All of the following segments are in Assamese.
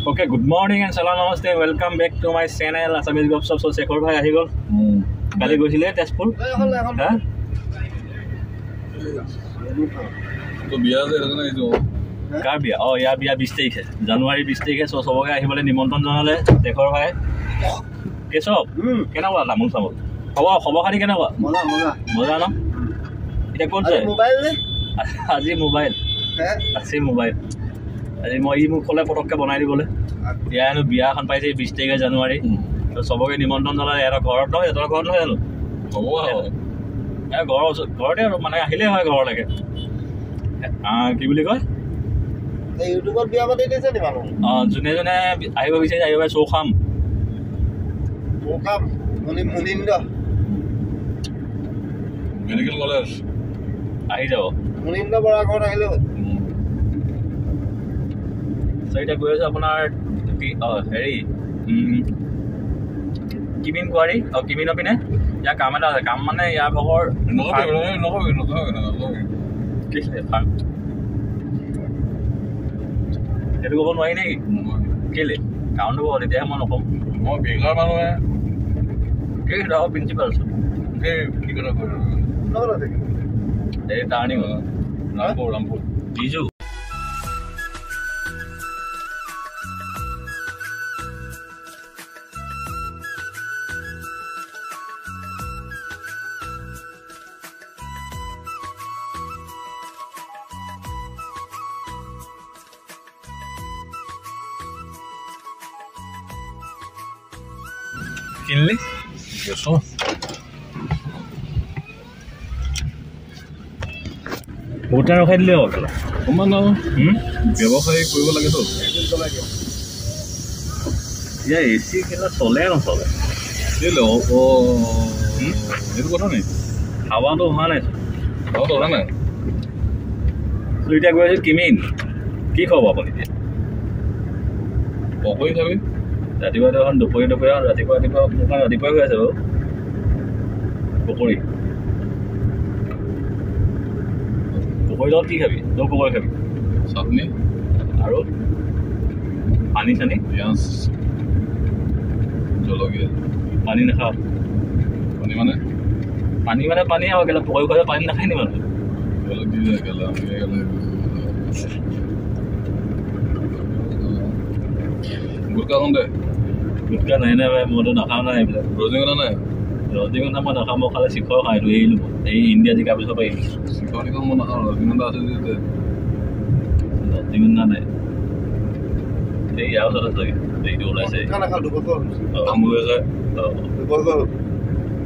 Okay, good morning and salam namaste. Welcome back to my channel. Assamese Gopshop. So Shekhar bhai ahi gol. Kali gochile Tezpur. Ha? To biya de na ijo. Kar biya? Oh, ya biya 20 tarik hai. January 20 tarik hai. So soboge ahibole nimantron janale Shekhar bhai. Kesob. Kena wala lamul samul. Khobor khari kena wa? Moza na? Ita kon se? Mobile ne? Aji mobile. Asi mobile. আজি মই মোক কলে পটককে বনাই দিবলে ইয়ানো বিয়াখন পাইছে 20 তাৰিখ জানুৱাৰী তো সবকে নিমন্ত্ৰণ জনালে এৰ ঘৰত নহয় এৰ ঘৰত নহয় জানো হ'ব এ ঘৰতে মানে আহিলে হয় ঘৰলৈকে কি বুলি কয় এই ইউটিউবত বিয়া পাতি দিছে নি মানুহ যোনে যোনে আহিব বিচাৰিছে আহিব চৌখাম মুনিন্দ মেডিকেল কলেজ আহি যাব মুনিন্দ বৰা ঘৰত আহিলে এটা গৈ আছে আপোনাৰ হেৰি কিমিন কোৱাৰী কিমিনৰ পিনে ইয়াৰ কাম এটা আছে কাম মানে ইয়াৰ ভাগৰ সেইটো ক'ব নোৱাৰি নেকি কেলে কাৰণটো ক'ব তেতিয়াহে মই নক'ম মই বেকাৰ মানুহে কেই প্ৰিন্সিপাল আছো কি কথা কৈ এই টাৰ্ণিং ৰামপুৰ বিজু কিনলি গেছো বহুতে ৰখাই দিলে হ'ল অকণমান ব্যৱসায় কৰিব লাগেতো ইয়াৰ এ চি কেলা চলে নচলে কেলে সেইটো কথা নি হাৱাটো অহা নাই হাৱাটো অহা নাই এতিয়া গৈ আছোঁ কিমিন কি খবৰ আপুনি এতিয়া পকৰি খাবি ৰাতিপুৱা এখন দুপৰীয়া ৰাতিপুৱা মোৰ ৰাতিপুৱাই হৈ আছে বাৰু পকৰি লগত কি খাবি তই পকৰি খাবি চাটনি আৰু পানী চানী পিঁয়াজ জলকীয়া পানী নাখাওঁ পানী আৰু কেলা পকৰি খোৱা পানী নাখায় নি মানুহ গুটকা নাই ভাই মইতো নাখাওঁ নাই এইবিলাক ৰজনীগন্ধা নাই ৰজনীগন্ধা মই নাখাওঁ মই খালে শিখৰ খাওঁ এইটো এৰিলোঁ এই ইণ্ডিয়া জিকাৰ পিছৰ পৰা এৰিলোঁ শিখৰ মই নাখাওঁ ৰজনীগন্ধা আছে যে ৰজনীগন্ধা নাই এই ইয়াৰ ওচৰত আছে এইটো ওলাইছে তামোল আছে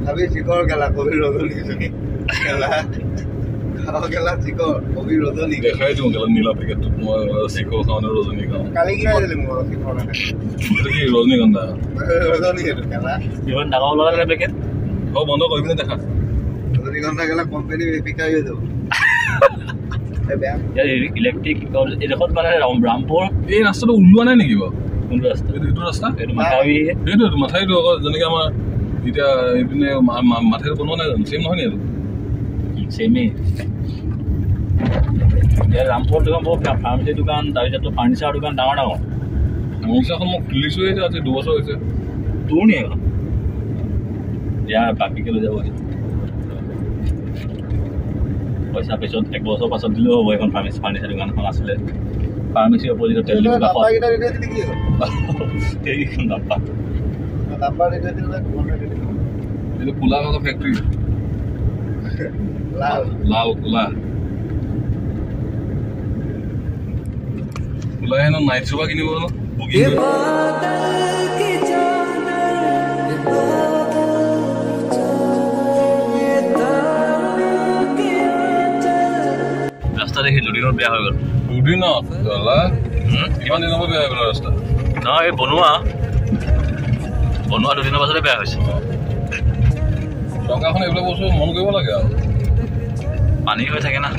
ভাবি শিখৰ গেলা কবি ৰজনী গেলা গেলা শিখৰ কবি ৰজনী দেখাই দিওঁ গেলা নীলা পেকেটটোত মই শিখৰ খাওঁ নে ৰজনী খাওঁ কালি কি খাইছিলি মোৰ শিখৰ কি ৰজনীগন্ধা ৰজনী সেইটো গেলা ইমান ডাঙৰ ওলালে নে পেকেট বন্ধ কৰি পিনে দেখা ৰজনীগন্ধা গেলা কোম্পানী বিকাই হৈ যাব ইলেক্ট্ৰিক এইডোখৰত মানে ৰামপুৰ এই ৰাস্তাটো ওলোৱা নাই নেকি বাৰু কোনটো ৰাস্তা এইটো ৰাস্তা এইটো মাথাউৰি সেইটোৱেতো মাথাউৰিটো আকৌ যেনেকৈ আমাৰ এতিয়া এইপিনে মাথাউৰি বনোৱা নাই জানো চেম নহয় নি এইটো চেমেই ইয়াত ৰামপুৰ দোকান বহুত ফাৰ্মাচী দোকান তাৰপিছততো ফাৰ্নিচাৰ দোকান ডাঙৰ ফাৰ্মাচীখন মই খুলিছোঁহে এতিয়া আজি 2 বছৰ হৈছে তোৰ নি এখন ইয়াৰ বাকীকে লৈ যাব পইচা পিছত 1 বছৰ পাছত দিলেও হ'ব এখন ফাৰ্নিচাৰ দোকানখন আছিলে ফাৰ্মাচীৰ অপজিটত এইখন এইটো কোলা ভাগৰ ফেক্টৰী লাল কোলা কোলাই হেনো নাইট চুপাৰ কিনিব ন ৰাস্তা দেখি দুদিনত বেয়া হৈ গ'ল দুদিনত কিমান দিনৰ পৰা বেয়া হৈ গ'ল ৰাস্তা নহয় এই বনোৱা 2 দিনৰ পাছতে বেয়া হৈছে টকাখন এইবিলাক বস্তু মন কৰিব লাগে আৰু পানী হৈ থাকে না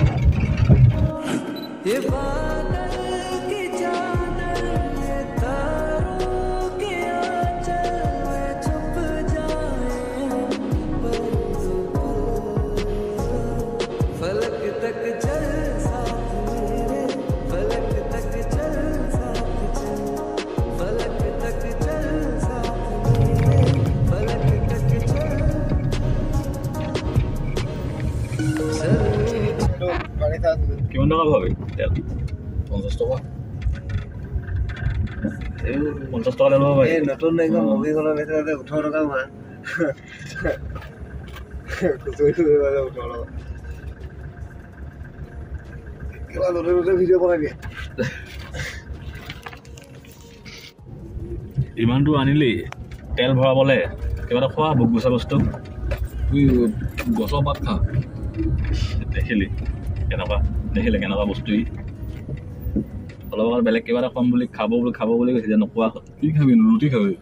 টকা ভাবি তেল 50 টকা 50 টকা ল'ব পাৰি নতুন একদম মুভিখনৰ নিচিনা 18 টকা ভৰা কিবা নতুন ভিডিঅ' বনাই দিয়ে ইমানটো আনিলি তেল ভৰাবলে কিবা এটা খোৱা বুক গুচা বস্তু তুই গছৰ পাত খা দেখিলে কেনেকুৱা বস্তু অলপ আগত বেলেগ কিবা এটা কম বুলি খাব বুলি কৈছে যে নোখোৱা হ'ল কি খাবি ৰুটি খাবি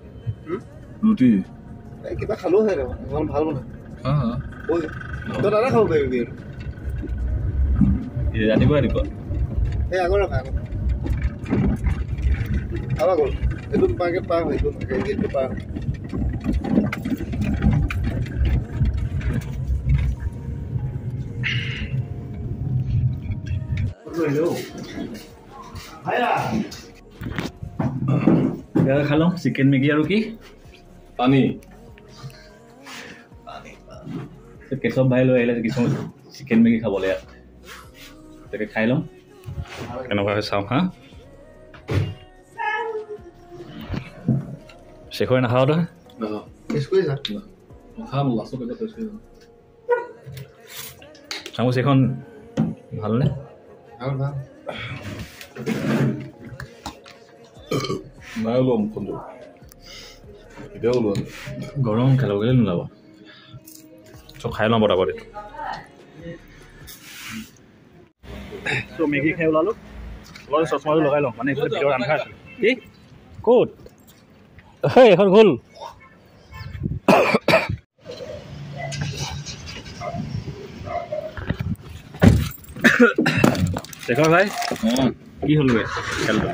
ৰুটি কিবা খালো হয় ইমান ভাল বনাই তই দাদা খাব পাৰিবি ৰাতিপুৱা এই আগৰ খাবা গ'ল এইটো মাৰ্কেট পাৰ হয় এইটো পাৰ খালো চিকেন মেগী আৰু কি পানী কেশৱ ভাই লৈ আহিলে কিছুমান চিকেন মেগী খাবলৈ ইয়াত তাকে খাই লওঁ কেনেকুৱা হয় চাওঁ হা শেখৰে নাখাওঁ তই চামুচ এখন ভালনে নাই ওলোৱা মুখটো এতিয়া ওলোৱা গৰম খেলাব গ'লে নোলাব চব খাই লওঁ বতাবত এইটো মেগী খাই ওলালোঁ অলপ চশমাটো লগাই লওঁ মানে এইফালে ভিতৰত আন্ধাৰ আছে কি ক'ত এখন গ'ল শেখৰ ভাই কি হ'লগৈ খেলটো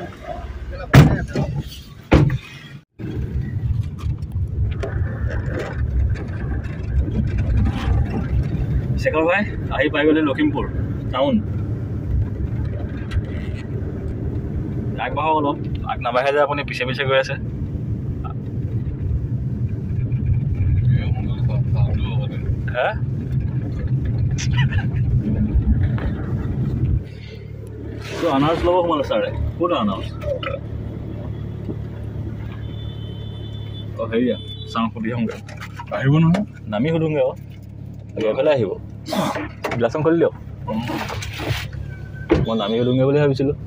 শেখৰ ভাই আহি পাই গ'লে লখিমপুৰ টাউন আগবাঢ়ক অলপ আগ নাবাঢ়ে যে আপুনি পিছে পিছে গৈ আছে হা তো আনাৰস ল'ব সোমালে ছাৰে ক'ত আনাৰস অঁ হেৰিয়া চাওঁ সুধি আহোঁগৈ আহিব নহয় নামি সুধোঁগৈ আকৌ এফালে আহিব গ্লাছখন খুলি দিয়ক মই নামি সুধোঁগৈ বুলি ভাবিছিলোঁ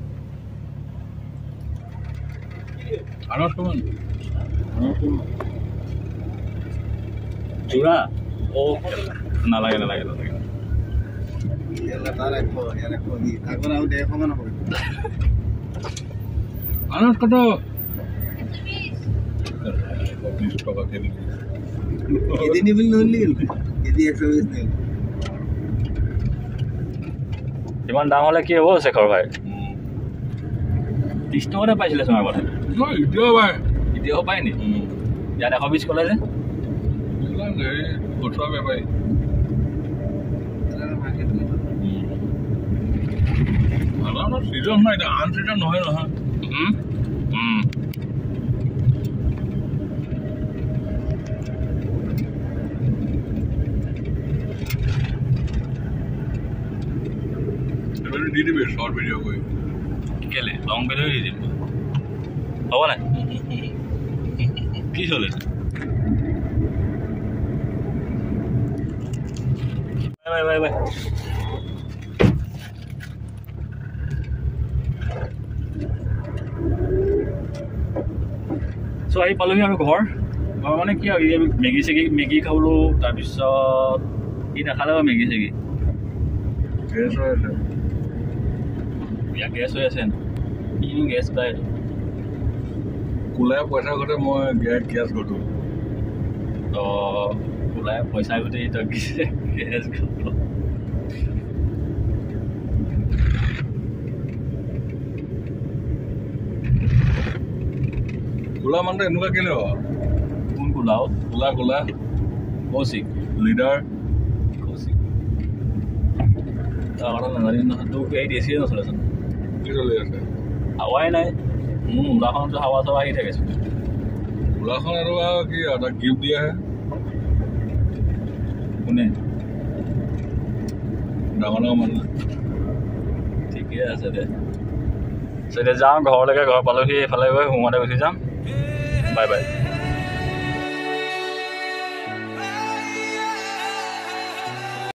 চূড়া অঁ নালাগে আনাৰস কত 20 টকা কেজি ইমান দাম হ'লে কি হ'ব শেখৰ ভাই 30 টকাতে পাইছিলে চোন আগতে এতিয়াও পায় নি ইয়াত 120 ক'লে যে বেপাৰী চিজন নাই আন চিজন নহয় নহয় দি দিবি শৰ্ট ভিডিঅ' কৰি কেলে লং ভিডিঅ' দি দিম হ'ব নাই কি চলে বাই চ' আহি পালোহি আৰু ঘৰ মানে কি আৰু মেগী খাবলৈ তাৰপিছত ই নাখালে বাৰু মেগী চেগি গেছ হৈ আছে ইয়াত গেছ হৈ আছে কিনো গেছ পায় কোলাই পইচা ঘটে মই গেছ ঘটো কোলাই পইচা ঘটে তই গেছ ঘট কোলা মানুহটো এনেকুৱা কেলে হয় কোন কোলাও কোলা কৌশিক লিডাৰ কৌশিক তাৰ কথা নাজানিম নহয় তোক এই দেশীয়ে নচলেচোন কি চলি আছে হাৱাই নাই ওলাখনতো হাৱা চাৱা আহি থাকেচোন ওলাখন আৰু কি এটা গিফ্ট দিয়াহে কোনে ডাঙৰ মানুহ ঠিক ঠিকে আছে দে এতিয়া যাওঁ ঘৰলৈকে ঘৰ পালোহি এইফালে গৈ সোমোৱাতে গুচি যাম বাই বাই